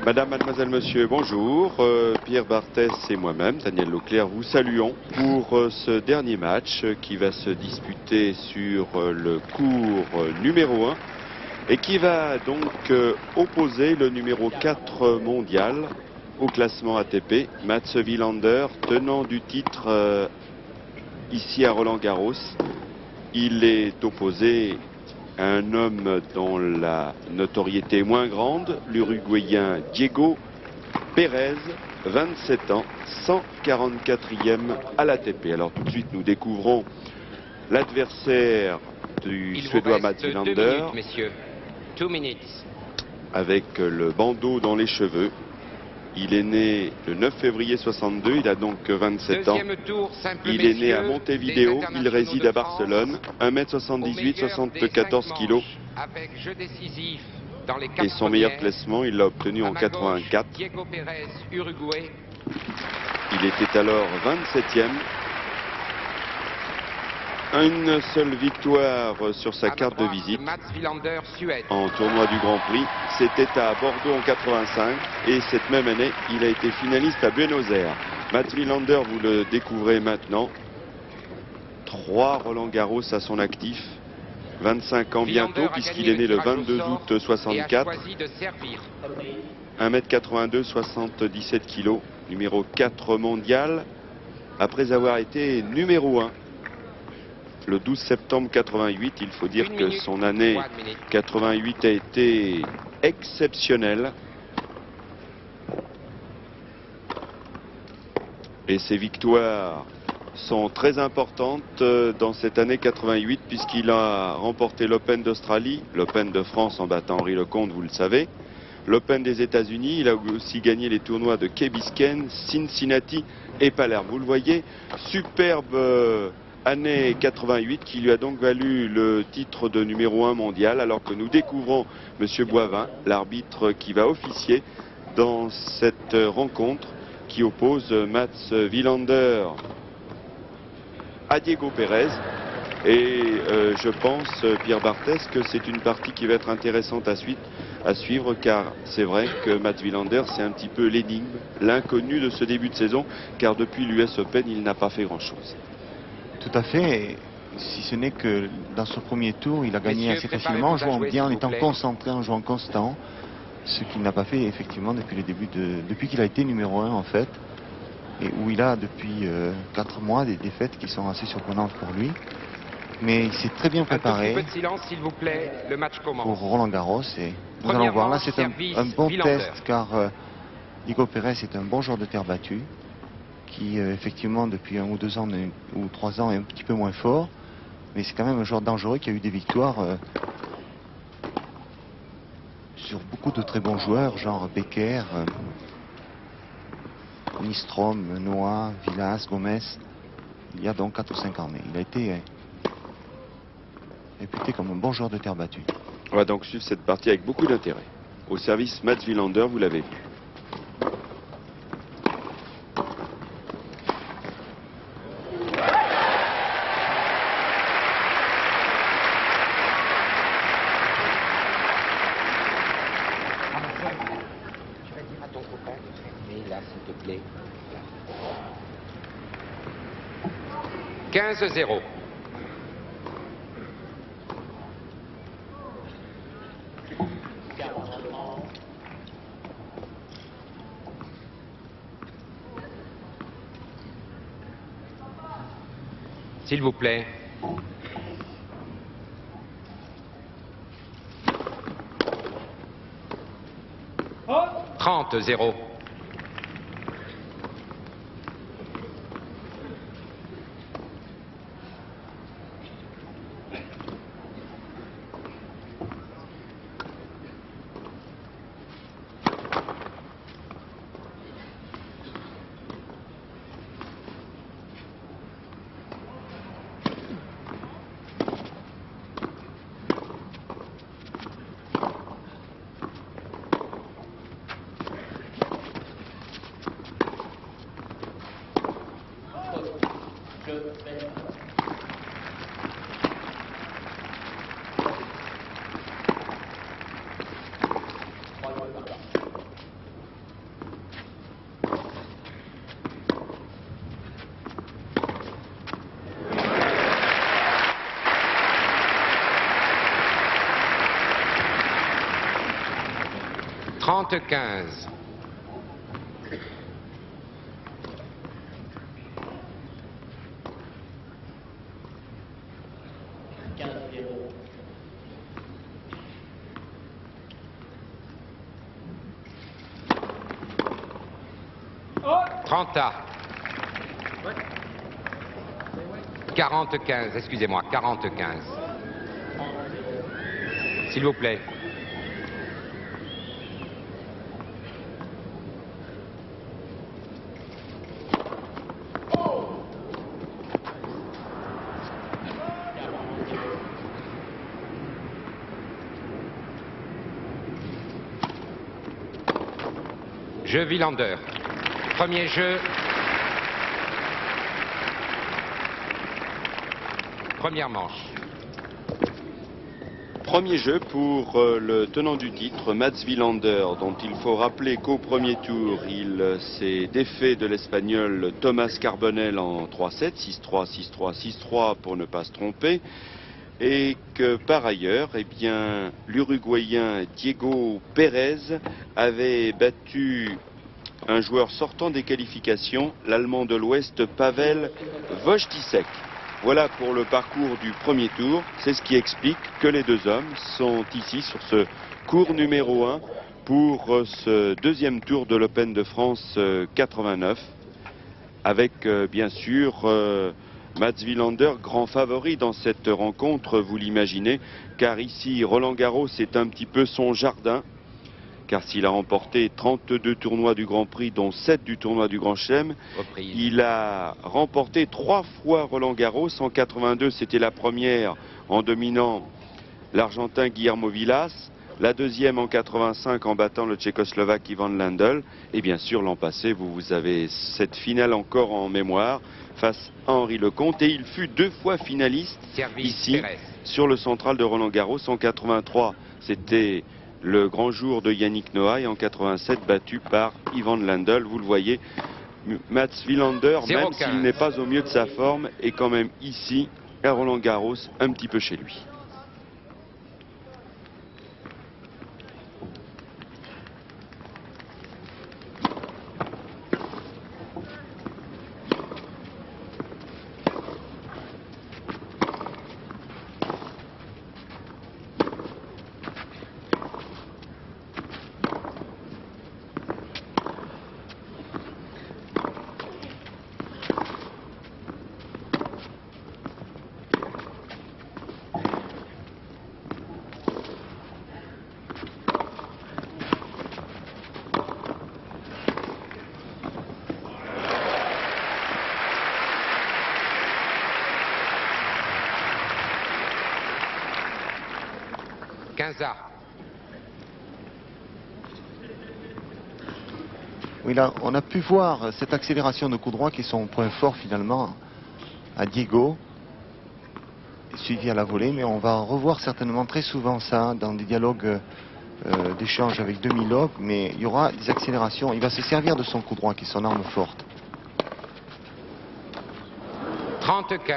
Madame, mademoiselle, monsieur, bonjour. Pierre Barthès et moi-même, Daniel Leclerc, vous saluons pour ce dernier match qui va se disputer sur le cours numéro 1 et qui va donc opposer le numéro 4 mondial au classement ATP, Mats Wilander, tenant du titre ici à Roland-Garros. Il est opposé à un homme dont la notoriété est moins grande, l'Uruguayen Diego Pérez, 27 ans, 144e à l'ATP. Alors tout de suite, nous découvrons l'adversaire du Suédois Mats Wilander, avec le bandeau dans les cheveux. Il est né le 9 février 62, il a donc 27 ans. Il est né à Montevideo, il réside à Barcelone, 1m78, 74 kg. Et son meilleur classement, il l'a obtenu en 84. Il était alors 27e. Une seule victoire sur sa carte de visite en tournoi du Grand Prix. C'était à Bordeaux en 85 et cette même année, il a été finaliste à Buenos Aires. Mats Wilander, vous le découvrez maintenant. 3 Roland-Garros à son actif. 25 ans bientôt puisqu'il est né le 22 août 64. 1m82, 77 kg. Numéro 4 mondial. Après avoir été numéro 1. Le 12 septembre 88, il faut dire que son année 88 a été exceptionnelle. Et ses victoires sont très importantes dans cette année 88 puisqu'il a remporté l'Open d'Australie, l'Open de France en battant Henri Lecomte, vous le savez, l'Open des États-Unis. Il a aussi gagné les tournois de Key Biscayne, Cincinnati et Palerme. Vous le voyez, superbe année 88 qui lui a donc valu le titre de numéro 1 mondial, alors que nous découvrons M. Boivin, l'arbitre qui va officier dans cette rencontre qui oppose Mats Wilander à Diego Pérez. Et je pense, Pierre Barthès, que c'est une partie qui va être intéressante à suivre, car c'est vrai que Mats Wilander, c'est un petit peu l'énigme, l'inconnu de ce début de saison, car depuis l'US Open, il n'a pas fait grand-chose. Tout à fait, si ce n'est que dans ce premier tour, il a gagné assez facilement en jouant bien, en étant concentré, en jouant constant, ce qu'il n'a pas fait effectivement depuis le début depuis qu'il a été numéro 1 en fait, et où il a depuis 4 mois des défaites qui sont assez surprenantes pour lui. Mais il s'est très bien préparé le match commence. pour Roland-Garros et nous allons voir. Là, c'est un bon test car Diego Pérez est un bon joueur de terre battue qui effectivement depuis 1 ou 2 ans ou 3 ans est un petit peu moins fort, mais c'est quand même un joueur dangereux qui a eu des victoires sur beaucoup de très bons joueurs, genre Becker, Nystrom, Noah, Villas, Gomez, il y a donc 4 ou 5 ans, mais il a été réputé comme un bon joueur de terre battue. On va donc suivre cette partie avec beaucoup d'intérêt. Au service Mats Wilander, vous l'avez vu. S'il te plaît. 15-0. S'il vous plaît. Oh. 30-0. 30-15. Trenta. 40-15, excusez-moi, 40-15. S'il vous plaît. Jeu Villander. Premier jeu. Première manche. Premier jeu pour le tenant du titre, Mats Wilander, dont il faut rappeler qu'au premier tour, il s'est défait de l'Espagnol Thomas Carbonell en 3-7, 6-3, 6-3, 6-3 pour ne pas se tromper. Et que par ailleurs, eh bien, l'Uruguayen Diego Pérez avait battu un joueur sortant des qualifications, l'Allemand de l'Ouest Pavel Wojtisek. Voilà pour le parcours du premier tour. C'est ce qui explique que les deux hommes sont ici sur ce cours numéro 1 pour ce deuxième tour de l'Open de France 89. Avec bien sûr Mats Wilander, grand favori dans cette rencontre, vous l'imaginez, car ici Roland Garros est un petit peu son jardin. Car s'il a remporté 32 tournois du Grand Prix, dont 7 du tournoi du Grand Chelem, il a remporté 3 fois Roland Garros. En 82, c'était la première en dominant l'Argentin Guillermo Vilas. La deuxième en 85 en battant le Tchécoslovaque Ivan Lendl. Et bien sûr, l'an passé, vous avez cette finale encore en mémoire face à Henri Lecomte. Et il fut 2 fois finaliste ici sur le central de Roland Garros. En 83, c'était le grand jour de Yannick Noah, et en 87 battu par Ivan Lendl. Vous le voyez, Mats Wilander, même s'il n'est pas au mieux de sa forme, est quand même ici à Roland Garros un petit peu chez lui. Oui, là, on a pu voir cette accélération de coup droit qui est son point fort finalement à Diego, suivi à la volée, mais on va revoir certainement très souvent ça dans des dialogues d'échange avec demi-log, mais il y aura des accélérations. Il va se servir de son coup droit qui est son arme forte. 30-15.